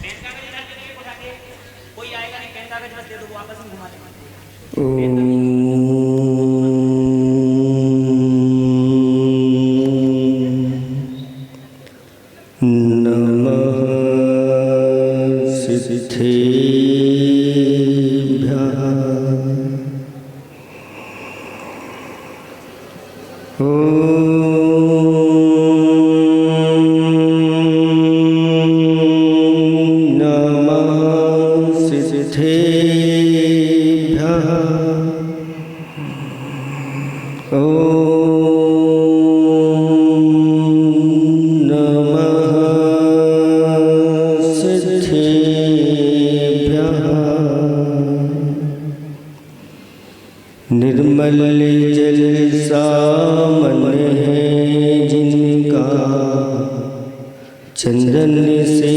Pen कागज इधर के उठा के कोई आएगा नहीं, पेन कागज बस दे दो, वो आपस में घुमा देंगे। निर्मल जल सामन है जिनका, चंदन से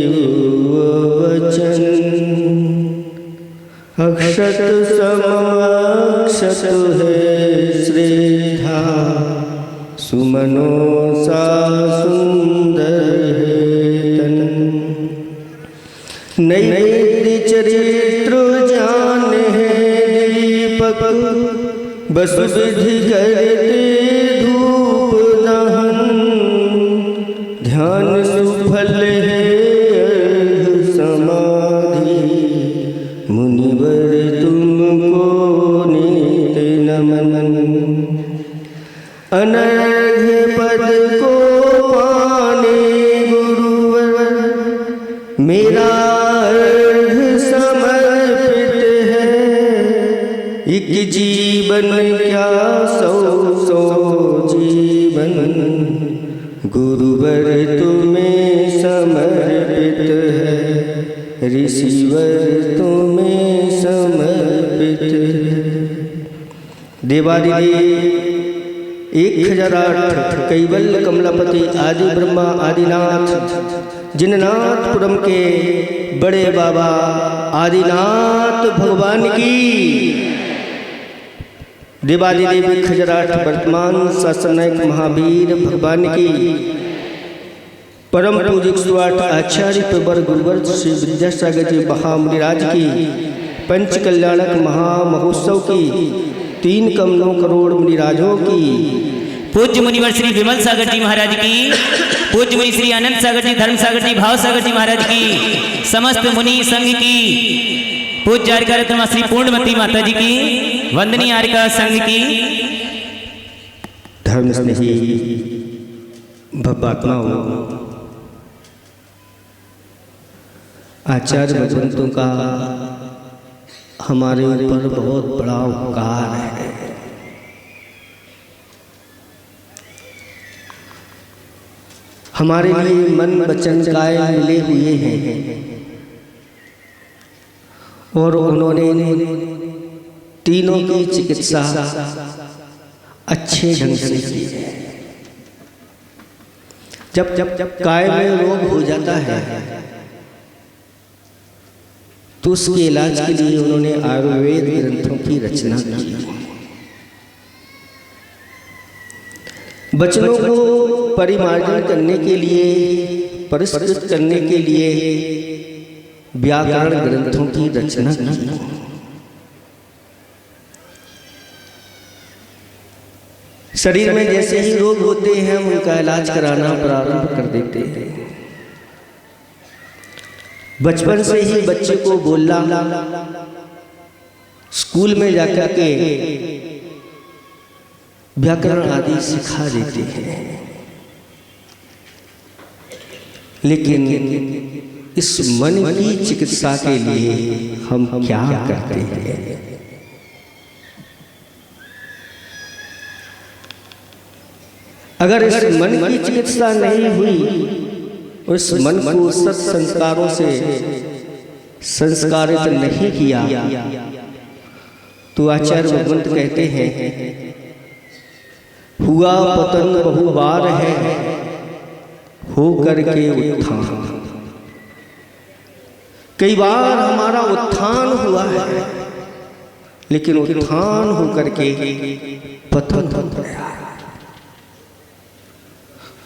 दिव्यवचन, अक्षत समक्षत है श्रद्धा, सुमनों सा सुंदर है तन, नैवेद्य चरित्र जान है दीपक, बस विधि करते धूप दहन, ध्यान सुफल है समाधि, मुनिवर तुमको नित नमन, अनर्घ्य पद को पाने गुरुवर, मेरा एक जीवन क्या सौ सौ जीवन, गुरुवर तुम्हें समर्पित है, ऋषिवर तुम्हें समर्पित है। देवादिदेव 1008 कैवल कमलापति आदि ब्रह्मा आदिनाथ जिननाथपुरम के बड़े बाबा आदिनाथ भगवान की, देवादिदेव 1008 वर्तमान शासनायक महावीर भगवान की, परम पूज्य 108 आचार्य प्रवर गुरुवर श्री विद्यासागर जी महामुनिराज की पंच कल्याणक महामहोत्सव की 3 कमलों करोड़ मुनिराजों की, पूज्य मुनिवर श्री विमल सागर जी महाराज की, पूज्य मुनि श्री अनंत सागर जी, धर्म सागर जी, भाव सागर जी महाराज की, समस्त मुनि संघ की, पूज्य आर्यका रत्न श्री पूर्णमती माता जी की, वंदनीय आर्यका संघ की, धर्म स्नेही भक्तात्माओं, आचार्य भगवंतों का हमारे ऊपर बहुत बड़ा उपकार है। हमारे लिए मन वचन काय मिले हुए हैं और उन्होंने तीनों की चिकित्सा अच्छे ढंग से की है। जब काय में रोग हो जाता है तो उसके इलाज के लिए उन्होंने आयुर्वेद ग्रंथों की रचना की। वचनों को परिमार्जन करने के लिए, परिष्कृत करने के लिए व्याकरण ग्रंथों की रचना की। शरीर में जैसे ही रोग होते हैं उनका इलाज कराना प्रारंभ कर देते हैं। बचपन से ही बच्चे को बोलना, स्कूल में जाकर के व्याकरण आदि सिखा देते हैं, लेकिन इस मन की चिकित्सा के लिए हम क्या करते हैं? अगर इस मन की चिकित्सा नहीं हुई, उस मन को सत्संस्कारों से संस्कारित नहीं किया, तो आचार्य भगवंत कहते हैं हुआ पतन बहु बार है, हो करके उत्थान। कई बार हमारा उत्थान हुआ है, लेकिन उत्थान हो करके पतन हो गया।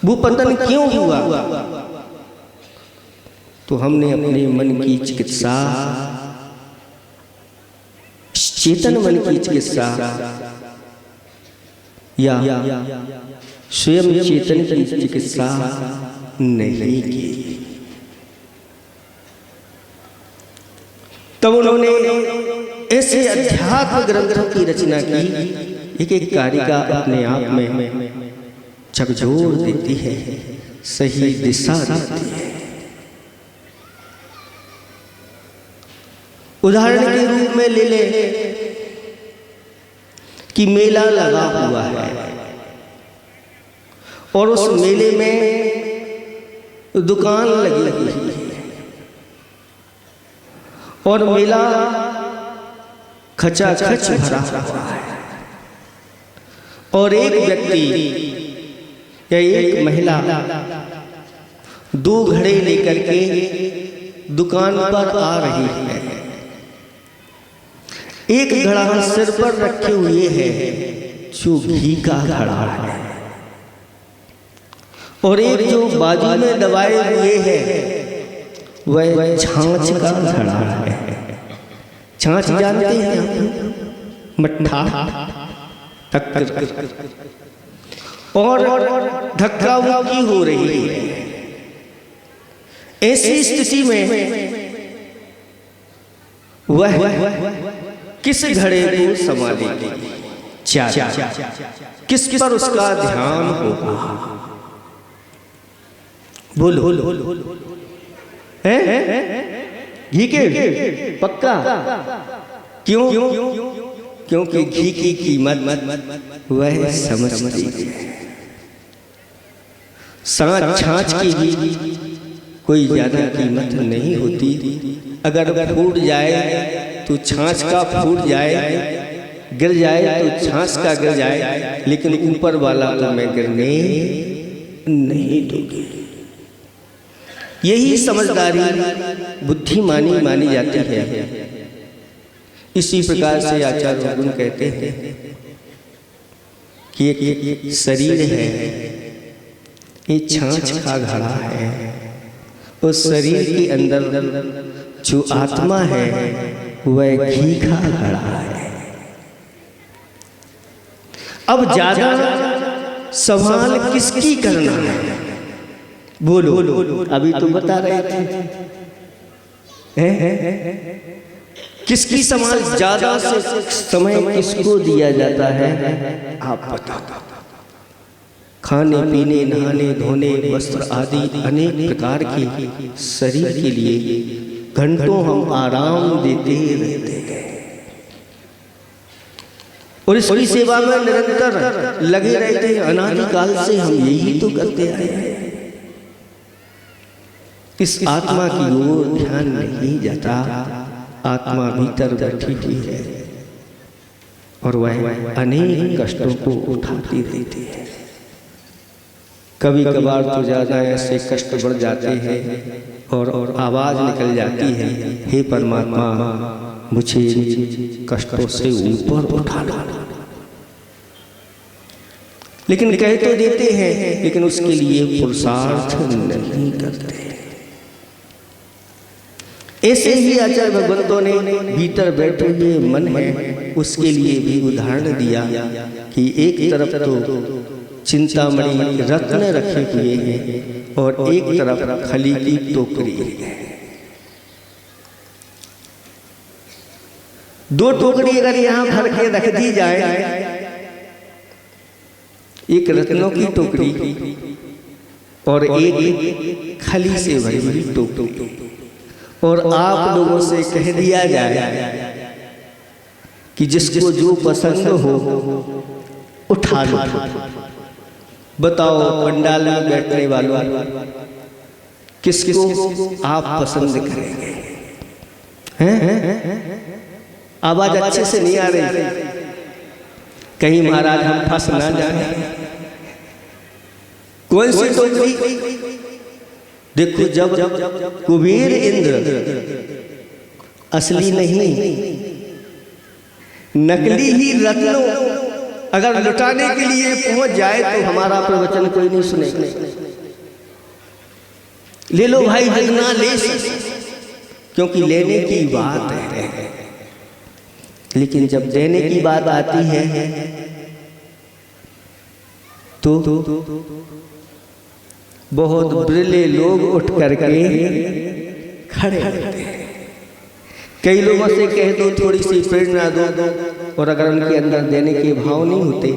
वो पतन क्यों हुआ? तो हमने अपने मन की चिकित्सा, चेतन मन की चिकित्सा या स्वयं चेतन की चिकित्सा नहीं की। तब उन्होंने ऐसे अध्यात्म ग्रंथों की रचना की, एक एक कारिका अपने आप में झकझोर देती है, सही दिशा देती है। उदाहरण के रूप में ले ले कि मेला लगा हुआ है और उस मेले में दुकान लगी हुई है और मेला खचाखच भरा हुआ है और एक व्यक्ति या एक महिला दो घड़े लेकर के दुकान पर आ रही है। एक घड़ा सिर पर रखे हुए है जो घी का घड़ा है और एक जो बाजू में दबाए हुए है वह छाछ का घड़ा है। छाछ जानते हैं आप? मट्ठा और धक्का मुक्की हो रही है। ऐसी स्थिति में वह किस घड़े को संभालेगी, किस पर उसका ध्यान होगा? बोलो घी के पक्का? क्यों? क्योंकि घी की कीमत वह समझती है। छाछ की भी कोई ज्यादा कीमत नहीं होती। अगर फूट जाए तो छाछ का फूट जाए, गिर जाए तो छाछ का गिर जाए, लेकिन ऊपर वाला तो मैं गिरने नहीं दूंगी। यही समझदारी बुद्धिमानी मानी जाती है। इसी प्रकार से आचार्य गुण कहते हैं कि एक शरीर है, ये छाछ का घड़ा है, उस शरीर के अंदर जो आत्मा है वह घी का घड़ा है। अब ज्यादा सवाल किसकी करना है? बोलो, अभी तो बता रहे थे किसकी सवाल ज्यादा से समय किसको दिया जाता है? आप बताओ। खाने पीने, नहाने धोने, वस्त्र आदि अनेक प्रकार के शरीर के लिए घंटों हम आराम देते रहते हैं और इसकी सेवा में निरंतर लगे रहते हैं। अनादिकाल से हम यही तो करते आए हैं। इस आत्मा की ओर ध्यान नहीं जाता। आत्मा भीतर बैठी हुई है और वह अनेक कष्टों को उठाती रहती है। कभी कभार तो ज्यादा ऐसे कष्ट बढ़ जाते हैं और आवाज निकल जाती है, हे परमात्मा मुझे कष्टों से ऊपर उठा लो। लेकिन कह तो देते हैं, लेकिन उसके लिए पुरुषार्थ नहीं करते। ऐसे ही आचार्य भगवंतों ने भीतर बैठे हुए मन है उसके लिए भी उदाहरण दिया कि एक तरफ तो चिंतामणि रत्न रखे हुए हैं और एक तरफ खली की टोकरी है। दो टोकरी अगर यहाँ भर के रख दी जाए, एक रत्नों की टोकरी और एक खली से भरी हुई टोकरी, और आप लोगों से कह दिया जाए कि जिसको जो पसंद हो उठा लो। बताओ पंडाल में बैठने वालों किसको आप पसंद करेंगे? हैं? आवाज अच्छे से नहीं आ रही, कहीं महाराज हम फंस ना जाए। कौन सी टोकरी? देखो, जब कुबेर इंद्र असली नहीं नकली ही रत्नों अगर लुटाने के लिए पहुंच जाए तो हमारा प्रवचन कोई नहीं सुनेगा। ले लो भाई जितना ले सके, क्योंकि लेने की बात है। लेकिन जब देने की बात आती है तो बहुत बिरले लोग उठ करके खड़े होते हैं। कई लोगों से कह दो, थोड़ी सी प्रेरणा दो, और अगर उनके अंदर देने के भाव नहीं होते,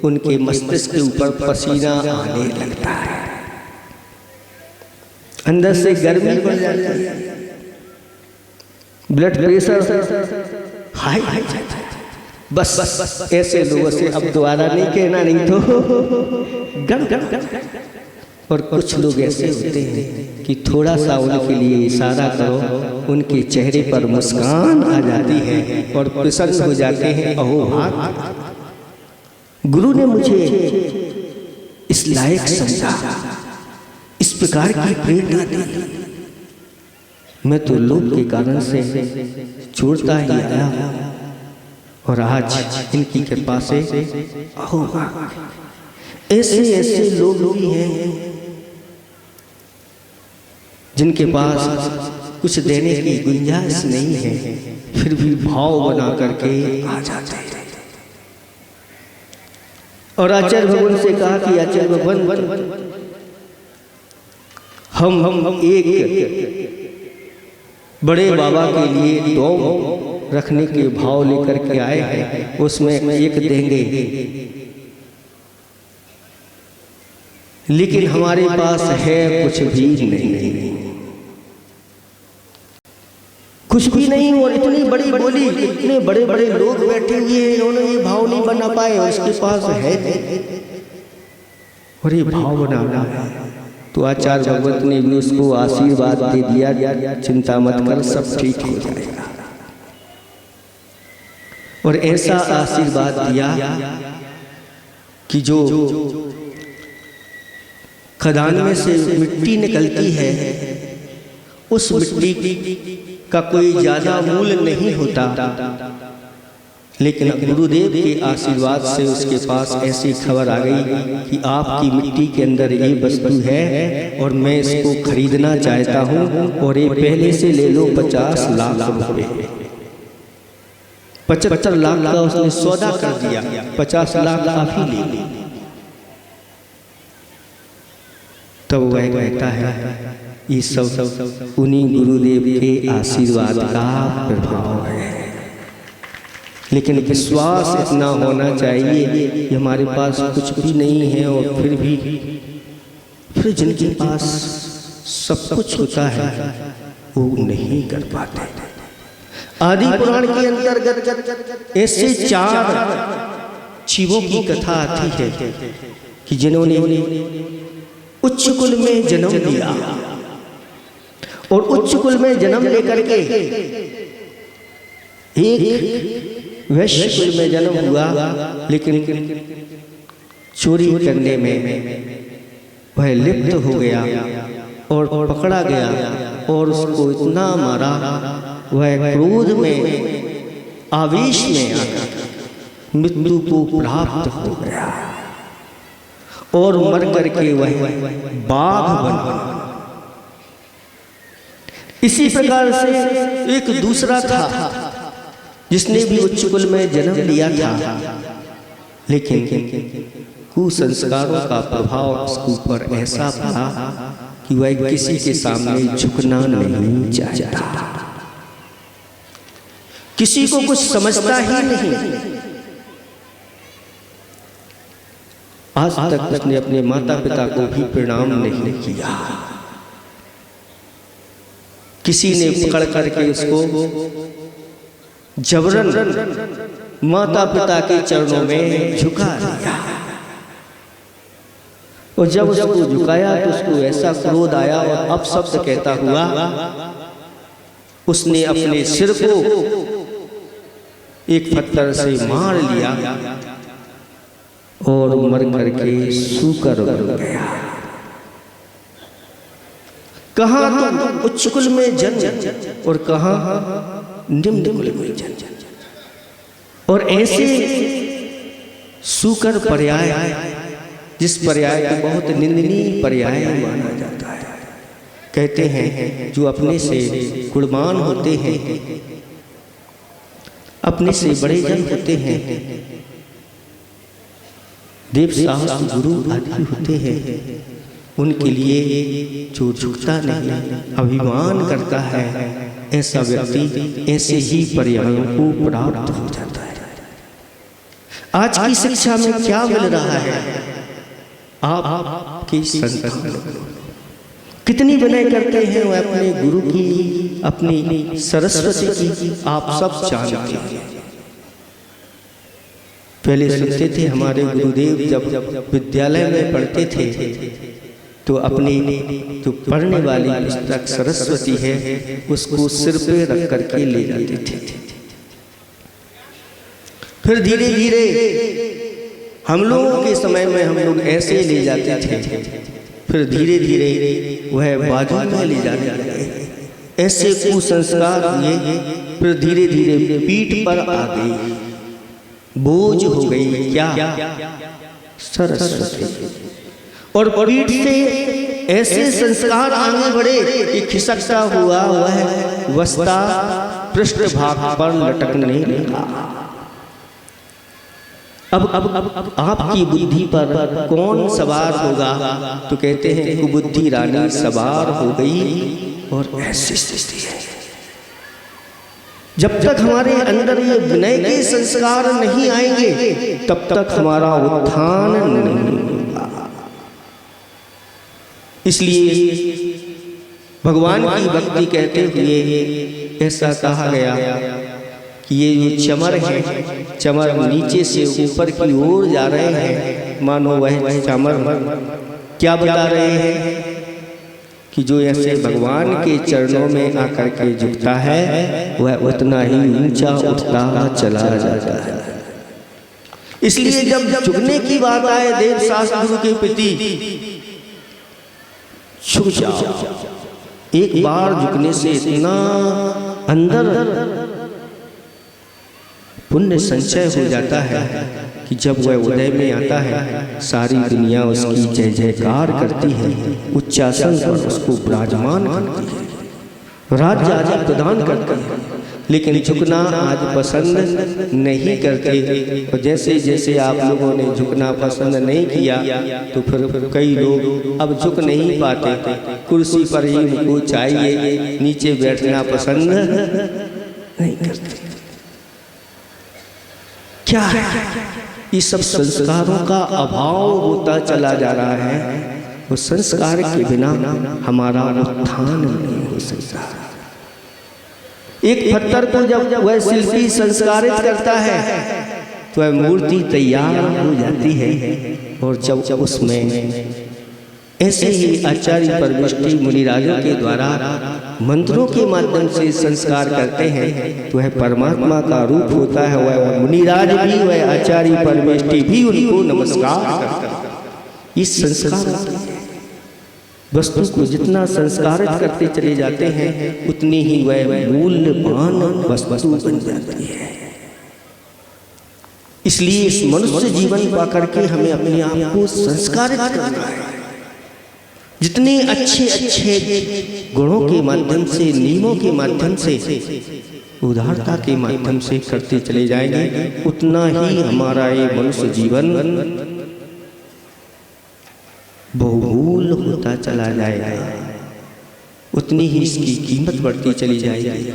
उनके मस्तिष्क के ऊपर पसीना आने लगता है, अंदर से गर्मी बढ़ जाती है, ब्लड प्रेशर हाई हो जाता है। बस ऐसे लोगों से अब दोबारा नहीं कहना, नहीं तो गड़। और कुछ लोग ऐसे होते हैं कि थोड़ा सा उनके लिए इशारा करो, उनके चेहरे पर मुस्कान आ जाती है और प्रसन्न हो जाते हैं। अहो भाग, गुरु ने मुझे इस लायक समझा, इस प्रकार की प्रेरणा दी, मैं तो लोभ के कारण से छोड़ता ही आया, और आज इनकी कृपा से अहो भाग। ऐसे लोग भी हैं जिनके पास कुछ देने की गुंजाइश नहीं है, फिर भी भाव बना करके आ जाते हैं। और आचार्य भगवान से कहा कि आचार्य भगवान, हम एक बड़े बाबा के लिए दो रखने के भाव लेकर के आए हैं, उसमें एक देंगे, लेकिन हमारे पास है कुछ भी नहीं, कुछ भी नहीं। और इतनी बड़ी बोली, इतने बड़े बड़े लोग बैठे हुए हैं, इन्होंने ये भाव नहीं बना पाए, उसके पास है और ये भाव बना। तो आचार्य भगवत ने भी उसको आशीर्वाद दे दिया, चिंता मत कर, सब ठीक हो जाएगा। और ऐसा आशीर्वाद दिया कि जो खदान में से मिट्टी निकलती है, उस मिट्टी का कोई ज्यादा मूल्य नहीं होता, लेकिन गुरुदेव के आशीर्वाद से उसके पास ऐसी खबर आ गई कि आपकी मिट्टी के अंदर ये वस्तु है और मैं इसको खरीदना चाहता हूँ, और ये पहले से ले लो 50 लाख रुपए। 75 लाख का उसने सौदा कर दिया, 50 लाख आप ही ले। तब वह कहता है ये सब उन्हीं गुरुदेव के आशीर्वाद का प्रभाव है। लेकिन विश्वास इतना होना चाहिए कि हमारे पास कुछ भी नहीं है, और फिर जिनके पास सब कुछ होता है वो नहीं कर पाते। आदि पुराण के अंतर्गत ऐसे 4 जीवों की कथा आती है कि जिन्होंने उच्च कुल में जन्म लिया, और उच्च कुल में जन्म लेकर के एक वैश्य कुल में जन्म हुआ, लेकिन चोरी करने में वह लिप्त हो गया और पकड़ा गया, और उसको इतना मारा, वह क्रोध में आवेश में आकर मृत्यु को प्राप्त हो गया, और मर करके वह बाघ बन। इसी प्रकार से एक दूसरा था जिसने भी उच्च कुल में जन्म लिया था, लेकिन कुसंस्कारों का प्रभाव उसके ऊपर ऐसा पड़ा कि वह किसी के सामने झुकना नहीं चाहता, किसी को कुछ समझता ही नहीं। आज तक उसने अपने माता पिता को भी प्रणाम नहीं किया। किसी ने पकड़ करके उसको जबरन माता पिता के चरणों में झुका दिया, और जब उसको झुकाया तो उसको ऐसा क्रोध आया और अपशब्द कहता हुआ उसने अपने सिर को एक पत्थर से मार लिया और मर करके सूकर बन गया। कहाँ तुम उच्च कुल में जन्म और कहाँ निम्न कुल में जन्म, और ऐसे सूकर पर्याय, जिस पर्याय को बहुत निंदनीय पर्याय माना जाता है, कहते हैं जो अपने से गुणवान होते हैं, अपने से बड़े जन होते हैं, देव शास्त्र गुरु आदि होते हैं, उनके लिए जो झुकता नहीं, अभिमान करता है, ऐसा व्यक्ति ऐसे ही पर्यायों को प्राप्त हो जाता है। आज की शिक्षा में क्या मिल रहा है? आपकी संतान कितनी विनय करते हैं वह अपने गुरु की, अपनी सरस्वती की, आप सब जानते हैं। पहले सुनते थे हमारे गुरुदेव जब विद्यालय में पढ़ते थे तो अपनी जो पढ़ने वाली पुस्तक सरस्वती है उसको सिर पे रख करके ले जाते थे। फिर धीरे धीरे हम लोगों के समय में हम लोग ऐसे ले जाते थे, फिर धीरे धीरे वह बाजू में ले जाने लगे, ऐसे कुसंस्कार हुए, फिर धीरे धीरे पीठ पर आ गई, बोझ हो गई क्या? सरस्वती। और पीठ से ऐसे संस्कार आगे बढ़े कि खिसकता हुआ वह वस्ता पृष्ठभाग पर लटकने लगा। अब आपकी बुद्धि पर कौन सवार होगा? तो कहते हैं कुबुद्धि रानी सवार हो गई। और ऐसी स्थिति है, जब तक हमारे अंदर ये विनय के संस्कार नहीं आएंगे तब तक हमारा उत्थान नहीं होगा। इसलिए भगवान की भक्ति कहते हुए ऐसा कहा गया कि ये जो चमर है, चमर नीचे से ऊपर की ओर जा रहे हैं, मानो वह चमर क्या बता रहे हैं कि जो ऐसे भगवान के चरणों में आकर के झुकता है वह उतना ही ऊंचा उठता चला जाता है। इसलिए जब झुकने की बात आए देव शास्त्र गुरु के प्रति, झुक जाओ। एक बार झुकने से इतना अंदर पुण्य संचय हो जाता है कि जब वह उदय में आता है सारी दुनिया उसकी जय जयकार करती है, उच्चासन पर उसको विराजमान करती है, राज्य आदि प्रदान करती है। लेकिन झुकना आज पसंद नहीं करते, और जैसे जैसे आप लोगों ने झुकना पसंद नहीं किया तो फिर कई लोग अब झुक नहीं पाते, कुर्सी पर ही उनको चाहिए, नीचे बैठना पसंद नहीं करते। क्या है? ये सब संस्कारों का अभाव होता चला जा रहा है। वो संस्कार के बिना हमारा उत्थान नहीं हो सकता। एक पत्थर को जब वह शिल्पी संस्कारित करता है तो वह मूर्ति तैयार हो जाती है, और जब उसमें ऐसे ही आचार्य परमेष्टि मुनिराजों के द्वारा मंत्रों के माध्यम से संस्कार करते हैं तो वह परमात्मा का रूप होता है। वह मुनिराज भी, वह आचार्य परमेष्टि भी उनको नमस्कार करता है। इस संस्कार वस्तु को जितना संस्कारित करते चले जाते हैं उतनी ही वह मूल्यवान वस्तु बन जाती है। इसलिए इस मनुष्य जीवन पा करके हमें अपने आप को संस्कारित करना है। जितने अच्छे अच्छे गुणों के माध्यम से, नियमों के माध्यम से, उदारता के माध्यम से करते चले जाएंगे उतना ही हमारा ये मनुष्य जीवन बहुमूल्य होता चला जाएगा, उतनी ही इसकी कीमत बढ़ती चली जाएगी,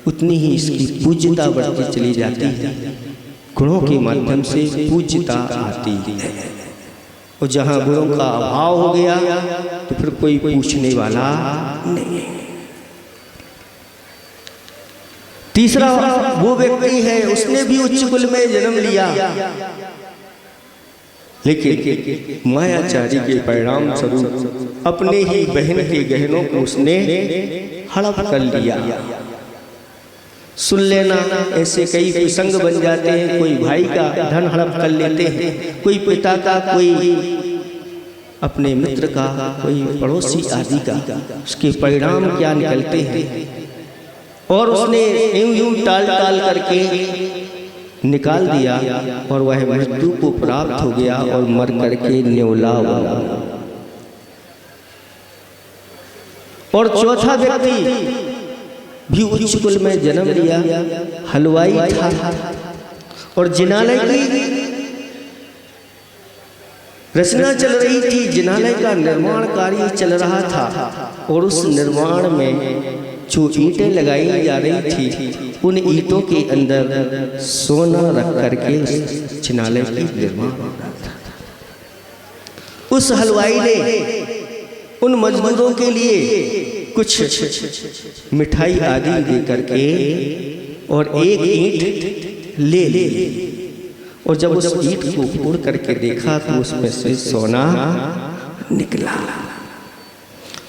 उतनी ही इसकी पूज्यता बढ़ती चली जाती है। गुणों के माध्यम से पूज्यता आती है, और जहाँ गुणों का अभाव हो गया तो फिर कोई पूछने वाला नहीं। तीसरा वो व्यक्ति है, उसने भी उच्च कुल में जन्म लिया, लेकिन मायाचारी के परिणाम स्वरूप अपने ही बहन के गहनों को उसने हड़प कर लिया। सुन लेना, ऐसे कई प्रसंग बन जाते हैं। कोई भाई का धन हड़प कर लेते हैं, कोई पिता का, कोई अपने मित्र का, कोई पड़ोसी आदि का। उसके परिणाम क्या निकलते हैं, और उसने यूं यूं टाल टाल करके निकाल दिया, और वह मृत्यु को प्राप्त हो गया और मर करके न्योला हुआ। और चौथा व्यक्ति भी उच्च कुल में जन्म लिया, हलवाई था। और जिनालय की रचना चल रही थी, जिनालय का निर्माण कार्य चल रहा था। और उस निर्माण में जो ईंटें लगाई जा रही थी, उन ईंटों के अंदर सोना रख करके उस जिनालय की निर्माण हो रहा था। उस हलवाई ने उन मजदूरों के लिए कुछ मिठाई आदि दे करके और एक ईंट ले ली। और जब उस ईंट को फोड़ करके देखा तो उसमें से सोना निकला।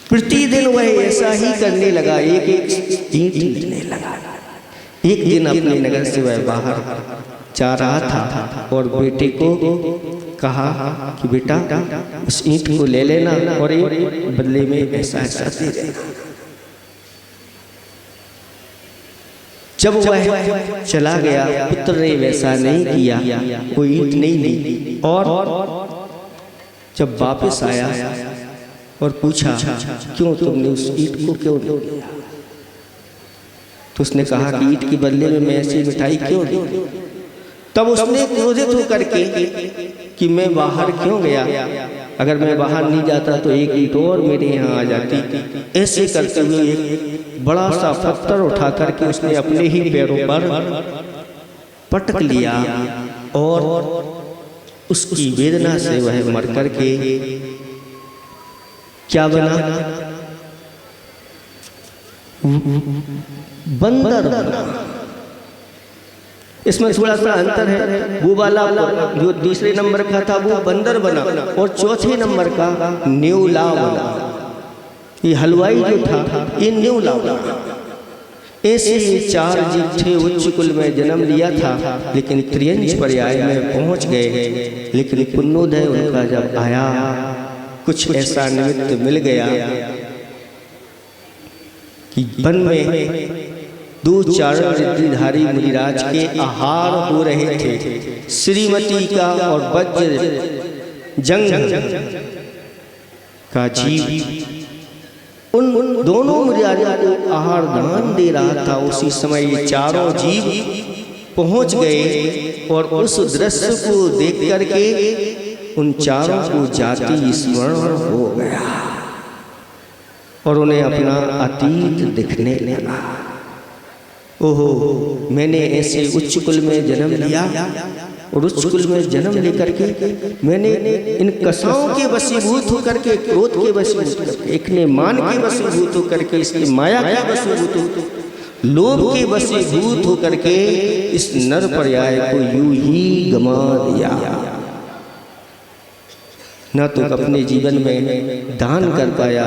प्रतिदिन वह ऐसा ही करने लगा, एक एक ईंट लेने लगा। एक दिन अपने नगर से वह बाहर जा रहा था और बेटे को कहा कि बेटा उस ईंट को ले लेना और एक बदले में ऐसा ऐसा दे देना। जब वह चला गया, पुत्र ने वैसा नहीं किया, कोई ईंट नहीं ली। और जब वापस आया और पूछा क्यों तुमने उस ईंट को क्यों नहीं लिया, तो उसने कहा कि ईंट के बदले में मैं ऐसी मिठाई क्यों दी। तब उसने क्रोधित होकर के कि मैं बाहर क्यों गया, अगर मैं बाहर नहीं जाता तो एक ईंट और मेरे यहाँ आ जाती। ऐसे करते हुए एक बड़ा सा पत्थर उठा करके उसने अपने ही पैरों पर पटक लिया और उसकी वेदना से वह मर करके क्या बना, बंदर बना। इसमें थोड़ा सा अंतर है, वो वाला जो तीसरे नंबर का था वो बंदर बना और चौथे नंबर का नेवला बना। ये हलवाई जो था ये नेवला बना। ऐसे ही चार जीव थे, उच्च कुल में जन्म लिया था लेकिन त्रियंच पर्याय में पहुंच गए। लेकिन पुण्योदय उनका जब आया, कुछ ऐसा निमित्त मिल गया कि वन में दो चारण रिद्धिधारी मुनिराज के आहार हो रहे थे, श्रीमती का और वज्र जंग का जीव। उन दोनों मुनिराजों को आहार दान दे रहा था। उसी समय ये चारों जीव पहुंच गए और उस दृश्य को देख करके उन चारों को जाति स्मरण हो गया और उन्हें अपना अतीत दिखने लगा। ओहो, मैंने ऐसे उच्च कुल में जन्म लिया और उच्च कुल में जन्म लेकर के मैंने इन कसाओं के वशीभूत होकर के, क्रोध के वशीभूत होकर, एक ने मान के वशीभूत होकर के, इसकी माया के वशीभूत होकर, लोभ के वशीभूत होकर के इस नर पर्याय को यूं ही गमा दिया। न तो अपने जीवन में दान कर पाया,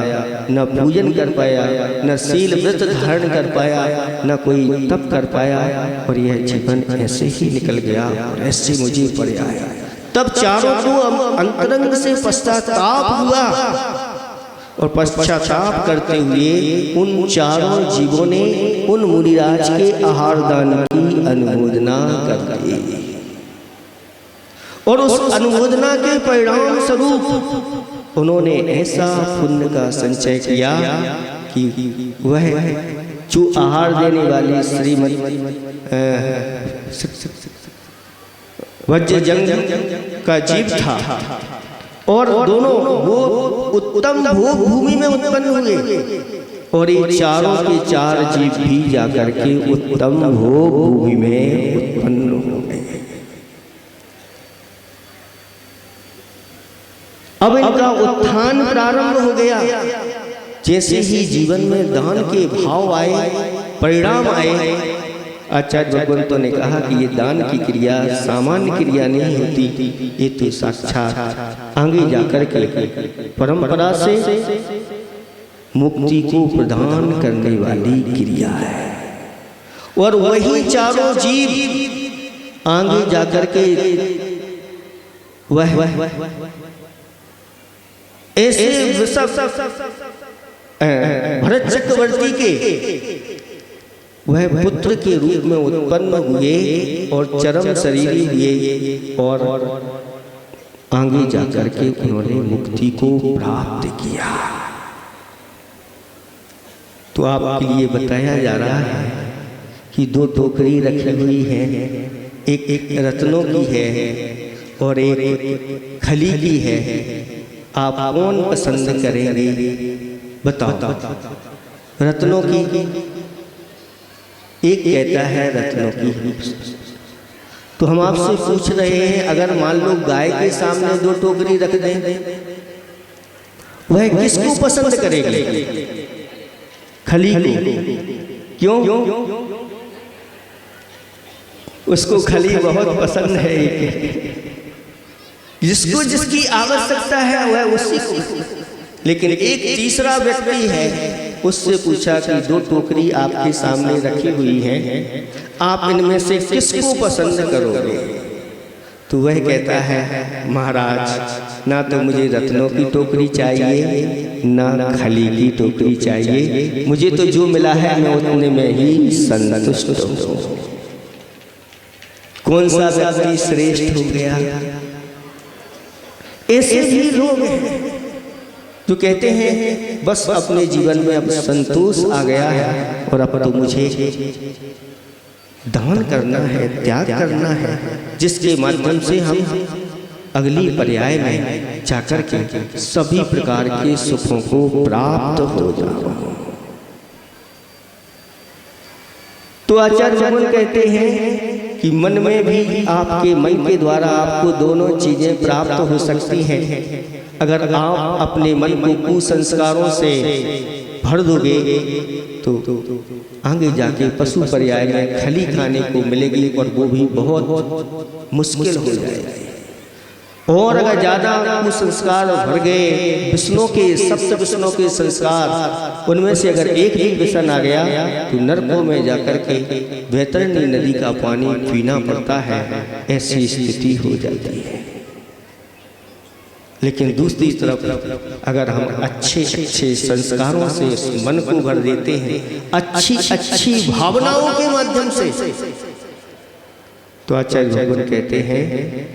न पूजन कर पाया, न शील व्रत धारण कर पाया, न कोई तप कर पाया और यह जीवन ऐसे ही निकल गया और ऐसे मुझे पड़ आया। तब चारों को अंतरंग से पश्चाताप हुआ और पश्चाताप करते हुए उन चारों जीवों ने उन मुनिराज के आहार दान की अनुमोदना कर दी और उस अनुमोदना के परिणाम स्वरूप उन्होंने ऐसा पुण्य का संचय किया कि वह जो आहार देने वाली श्रीमती वज्र जंग का जीव था और दोनों वो उत्तम भोग भूमि में उत्पन्न हुए और ये चारों के चार जीव भी जाकर के उत्तम भोग भूमि में उत्पन्न हो गए। अब इनका उत्थान प्रारंभ हो गया। जैसे ही जीवन में दान के भाव आए, परिणाम आए, आचार्य भगवंतों ने कहा कि ये दान की क्रिया सामान्य क्रिया नहीं होती, ये तो साक्षात आगे जाकर के परंपरा से मुक्ति को प्रदान करने वाली क्रिया है। और वही चारों जीव आगे जाकर के वह ऐसे भरत चक्रवर्ती के वह पुत्र के रूप में उत्पन्न हुए और चरम शरीरी हुए और आगे जाकर के उन्होंने मुक्ति को प्राप्त किया। तो आपके लिए बताया जा रहा है कि 2 टोकरी रखी हुई है, एक रत्नों की है और एक खली की है। आप कौन पसंद करेंगे बताओ? रत्नों की, एक कहता है रत्नों की। तो हम आपसे पूछ रहे हैं, अगर मान लो गाय के सामने 2 टोकरी रख दें, वह किसको पसंद करेगी? खली को। क्यों? उसको खली बहुत पसंद है। जिसको जिसकी आवश्यकता है वह उसी को। लेकिन एक तीसरा व्यक्ति है, उससे पूछा कि 2 टोकरी आपके सामने रखी हुई है, आप इनमें से किसको पसंद करोगे? तो वह कहता है, महाराज ना तो मुझे रत्नों की टोकरी चाहिए ना खली की टोकरी चाहिए, मुझे तो जो मिला है मैं उतने में ही संतुष्ट हूँ। कौन सा व्यक्ति श्रेष्ठ हो गया? ऐसे भी लोग हैं जो कहते हैं बस अपने जीवन में अब संतोष आ गया है और अब तो मुझे दान करना है, त्याग करना है, जिसके माध्यम से हम अगली पर्याय में जाकर के सभी प्रकार के सुखों को प्राप्त हो जाओ। तो आचार्य भगवान कहते हैं कि मन में भी, आपके मन के द्वारा आपको दोनों चीजें प्राप्त हो सकती हैं। अगर आप अपने मन को कुसंस्कारों से भर दोगे तो आगे जाके पशु पर्याय में खली खाने को मिलेगी और वो भी बहुत मुश्किल हो जाएगी। और अगर ज्यादा कुसंस्कार भर गए, विष्णु के सप्त विष्णु के संस्कार, उनमें से अगर एक भी व्यसन आ गया तो नरकों में जाकर के वैतरणी नदी का पानी पीना पड़ता है। ऐसी स्थिति हो जाती है। लेकिन दूसरी तरफ अगर हम अच्छे अच्छे संस्कारों से इस मन को भर देते हैं, अच्छी अच्छी भावनाओं के माध्यम से, तो आचार्य भगवान कहते हैं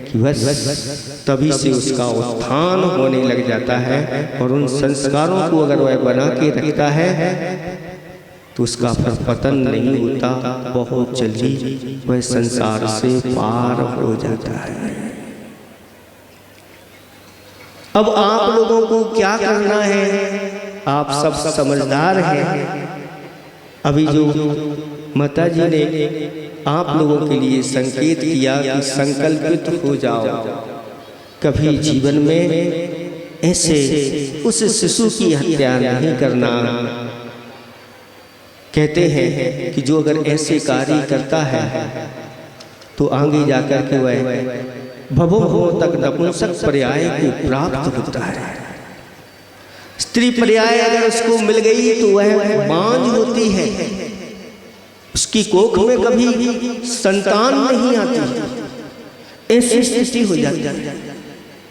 कि बस तभी से उसका उत्थान होने लग जाता है। और उन संस्कारों को अगर वह बना के रखता है तो उसका फिर पतन नहीं होता, बहुत जल्दी वह संसार से पार हो जाता है। अब आप लोगों को क्या करना है? आप सब समझदार हैं। अभी जो माता जी ने आप लोगों के लिए संकेत किया कि संकल्पित हो जाओ, कभी जीवन में ऐसे उस शिशु की हत्या नहीं करना। कहते हैं कि जो अगर ऐसे कार्य करता है तो आगे जाकर के वह भवों तक नपुंसक पर्याय को प्राप्त होता है। स्त्री पर्याय अगर उसको मिल गई तो वह बांझ होती है, उसकी कोख में कभी संतान नहीं आती। ऐसी स्थिति हो जाती है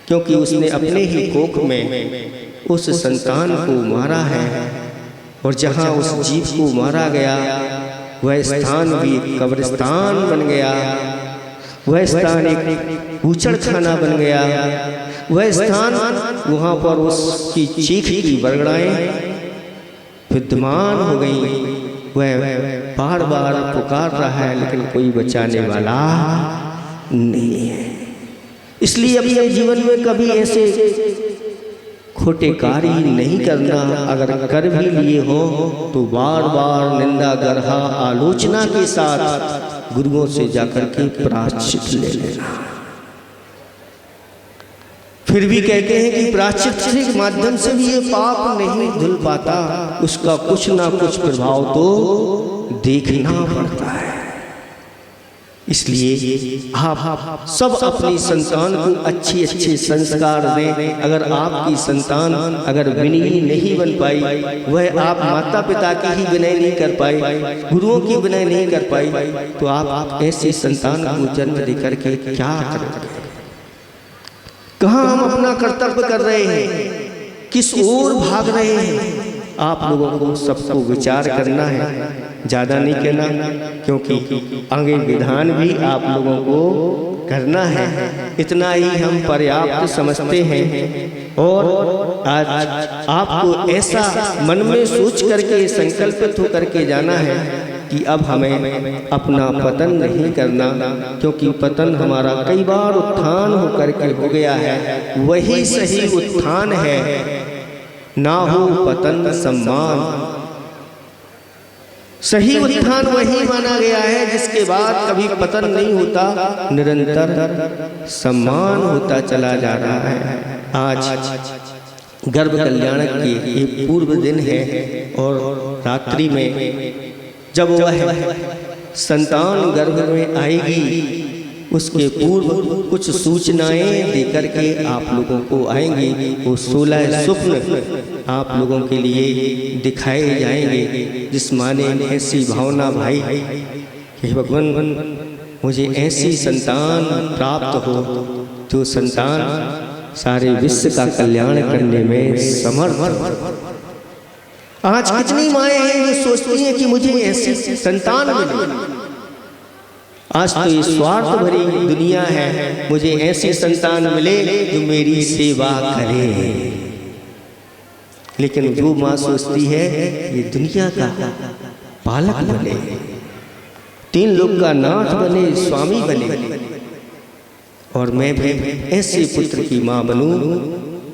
क्योंकि उसने अपने ही कोख में उस संतान को मारा है। और जहाँ उस जीव को मारा गया वह स्थान भी कब्रिस्तान बन गया, वह स्थान एक ऊचड़ खाना बन गया, वह स्थान वहाँ पर उसकी चीख की बरगड़ाएं विद्यमान हो गई। वह बार बार पुकार रहा है लेकिन कोई बचाने वाला नहीं है। इसलिए अपने जीवन में कभी ऐसे खोटे कार्य नहीं करना। अगर कर भी लिए हो तो बार बार निंदा गर्हा आलोचना के साथ गुरुओं से जाकर के प्रायश्चित ले लेना। फिर भी कहते हैं कि प्रायश्चित के माध्यम से भी ये पाप नहीं धुल पाता, उसका कुछ ना कुछ प्रभाव तो देखना पड़ता है। इसलिए आप सब अपनी संतान को अच्छे अच्छे संस्कार दें। अगर आपकी संतान अगर विनयी नहीं बन पाई, वह आप माता पिता की ही विनय नहीं कर पाई, गुरुओं की विनय नहीं कर पाई, तो आप ऐसे संतान को जन्म देकर के क्या करेंगे? कहाँ हम अपना कर्तव्य कर रहे हैं, किस ओर भाग रहे हैं? आप लोगों को सबको विचार करना है, ज़्यादा नहीं कहना, क्योंकि आगे विधान भी आप लोगों को करना है, इतना ही हम पर्याप्त समझते हैं। और आज आपको ऐसा मन में सोच करके संकल्पित होकर के जाना है कि अब हमें अपना पतन नहीं करना, क्योंकि पतन हमारा कई बार उत्थान होकर के हो गया है, वही सही उत्थान है। ना हो पतन सम्मान, सही उत्थान वही माना गया है जिसके बाद कभी पतन नहीं होता, निरंतर सम्मान होता चला जा रहा है। आज गर्भ कल्याण के एक पूर्व दिन है और रात्रि में जब वह संतान गर्भ में आएगी उसके पूर्व कुछ सूचनाएं देकर के आप लोगों को आएंगी। वो 16 स्वप्न आप लोगों के लिए दिखाए जाएंगे, जिस माने ऐसी भावना भाई कि भगवान मुझे ऐसी संतान प्राप्त हो जो संतान सारे विश्व का कल्याण करने में समर्थ हो। आज कितनी माएँ हैं जो सोचती हैं कि मुझे ऐसी संतान मिले। आज तो ये स्वार्थ भरी दुनिया है, मुझे ऐसी संतान मिले जो मेरी सेवा करे। लेकिन जो माँ सोचती है ये दुनिया का पालक बने, 3 लोक का नाथ बने, स्वामी बने, और मैं भी ऐसे पुत्र की माँ बनूं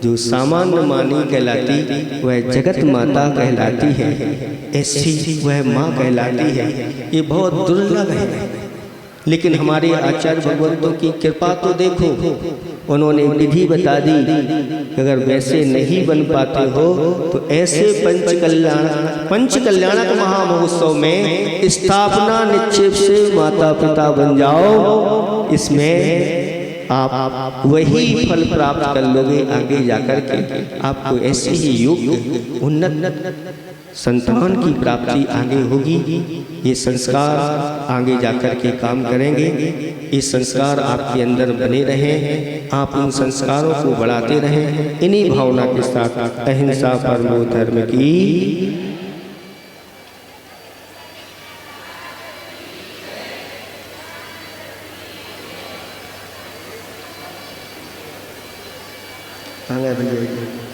जो सामान्य माँ नहीं कहलाती, वह जगत माता कहलाती है, ऐसी वह माँ कहलाती है। ये बहुत दुर्लभ है। लेकिन हमारे आचार्य भगवंतों की कृपा तो देखो, उन्होंने विधि बता दी कि अगर वैसे नहीं बन पाते हो तो ऐसे पंच कल्याणक महामहोत्सव में स्थापना निक्षेप से माता पिता बन जाओ। इसमें आप वही फल प्राप्त कर लोगे आगे जाकर के। आपको ऐसे ही योग्य उन्नत संतान की प्राप्ति आगे होगी। ये संस्कार आगे जाकर के काम करेंगे। ये संस्कार आपके अंदर बने रहें, आप उन संस्कारों को बढ़ाते रहें। इन्हीं भावना के साथ अहिंसा परमो धर्म की भैया